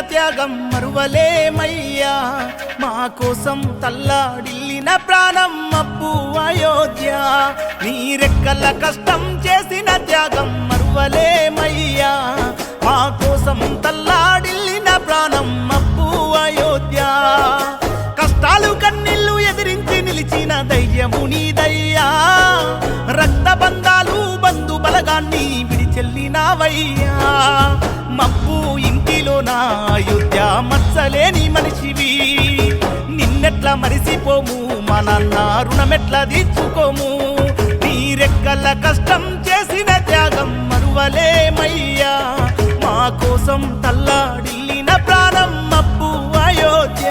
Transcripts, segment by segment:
త్యాగం మరువలేమయ్యా మా కోసం తల్లాడిల్లిన ప్రాణం అప్పు అయోధ్య నీ రెక్కల కష్టం చేసిన త్యాగం మరువలేమయ్యా మా కోసం తల్లాడిల్లిన ప్రాణం అప్పు అయోధ్య కష్టాలు కన్నీళ్లు ఎదిరించి నిలిచిన ధైర్యము నీదయ్యా రక్తబంధాలు బంధు బలగాన్ని విడిచెల్లినావయ్యా మబ్బు ఇంటిలో నా అయోధ్య మచ్చలేని మనిషివి నిన్నెట్లా మరిసిపోము మా నాన్న రుణమెట్లా తీర్చుకోము నీ రెక్కల కష్టం చేసిన త్యాగం మరువలేమయ్యా మా కోసం తల్లాడిల్లిన ప్రాణం మబ్బు అయోధ్య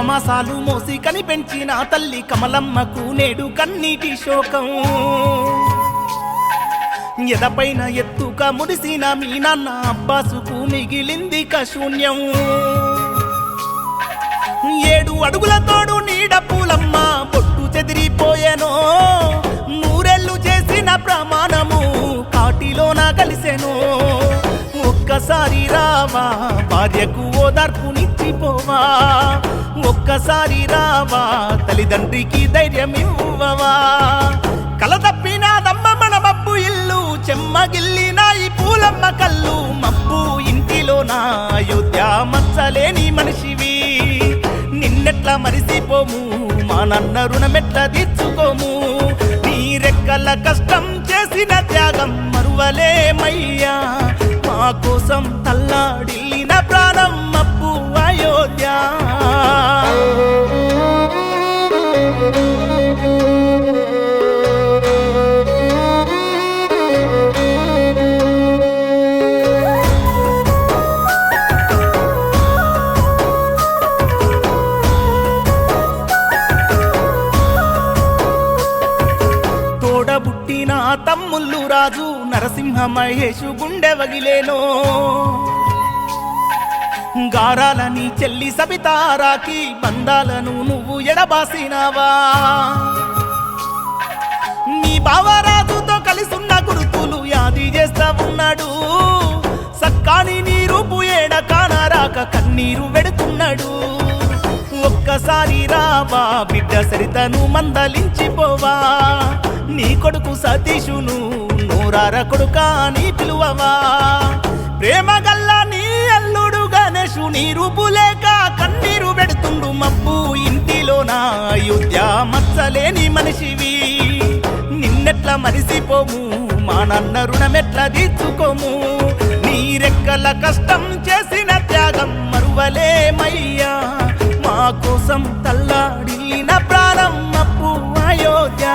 మాసాలు మోసి కని పెంచిన తల్లి కమలమ్మకు నేడు కన్నీటి శోకం ఎదపైన ఎత్తుక ముడిసిన మీ నాన్న అబ్బాసుకు మిగిలింది శూన్యం 7 అడుగుల తోడు నీడ పూలమ్మ పొట్టు చెదిరిపోయెనో నూరెళ్ళు చేసిన ప్రమాణము కాటిలోన కలిసెను ఒక్కసారి రావా భార్యకు ఓదార్పునిచ్చిపోవా ఒక్కసారి రావా తల్లిదండ్రికి ధైర్యం ఇవ్వవా కల తప్పినాదమ్మ మన మబ్బు ఇల్లు చెమ్మగిల్లిన ఈ పూలమ్మ కళ్ళు మబ్బు ఇంటిలో నా అయోధ్య మచ్చలేని మనిషివి నిన్నెట్లా మరిసిపోము మా నాన్న రుణమెట్లా తీర్చుకోము నీ రెక్కల కష్టం చేసిన త్యాగం మరువలేమయ్యా మా కోసం తల్లాడిల్లిన ప్రాణం మబ్బు అయోధ్య తోడబుట్టిన తమ్ముళ్ళు రాజు నరసింహ మహేషు గుండె వగిలేనో గారాలని చెల్లి సబితారాకి బంధాలను నువ్వు ఎడబాసినావా నీ బావరాజుతో కలిసున్న గురుతులు యాది చేస్తా ఉన్నాడు సక్కాని నీ రూపు ఏడ కానరాక కన్నీరు వెడుతున్నాడు ఒక్కసారి రావా బిడ్డ సరితను మందలించిపోవా నీ కొడుకు సతీషును నూరార కొడుకా నీ పిలువవా ప్రేమ గల్లా నీ అల్లుడు గణేషు నీ రూపు లేక కన్నీరు పెడుతుండు మబ్బు ఇంటిలో నా అయోధ్య మచ్చలేని మనిషివి నిన్నెట్లా మరిసిపోము మా నాన్న రుణమెట్లా తీర్చుకోము నీ రెక్కల కష్టం చేసిన త్యాగం మరువలేమయ్యా మా కోసం తల్లాడిల్లిన ప్రాణం మబ్బు అయోధ్య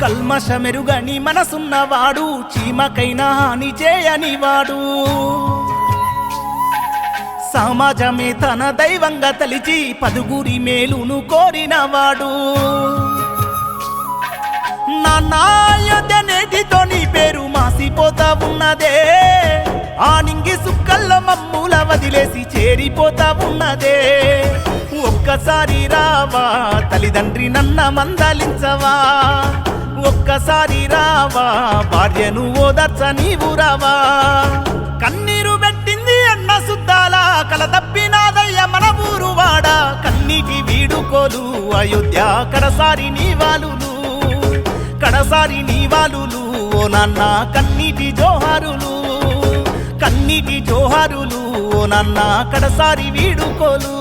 కల్మషమెరుగని మనసున్నవాడు చీమకైనా హాని చేయని వాడు సమాజమే తన దైవంగా తలిచి పదుగురి మేలును కోరినవాడు నాన్న అయోధ్య నేటితో నీ పేరు మాసిపోతా ఉన్నదే ఆ నింగి సుక్కల్లో మమ్ముల వదిలేసి చేరిపోతా ఉన్నదే ఒక్కసారి రావా తల్లిదండ్రి నన్న మందలించవా ఒక్కసారి రావా భార్యను ఓదర్చ నీవు రావా కన్నీరు పెట్టింది అన్న సుద్దాల కల తప్పినాదయ్య మన ఊరు వాడ కన్నీటి వీడుకోలు అయోధ్య కడసారి నీ వాలులు ఓ నాన్న కన్నీటి జోహారులు ఓ నాన్న కడసారి వీడుకోలు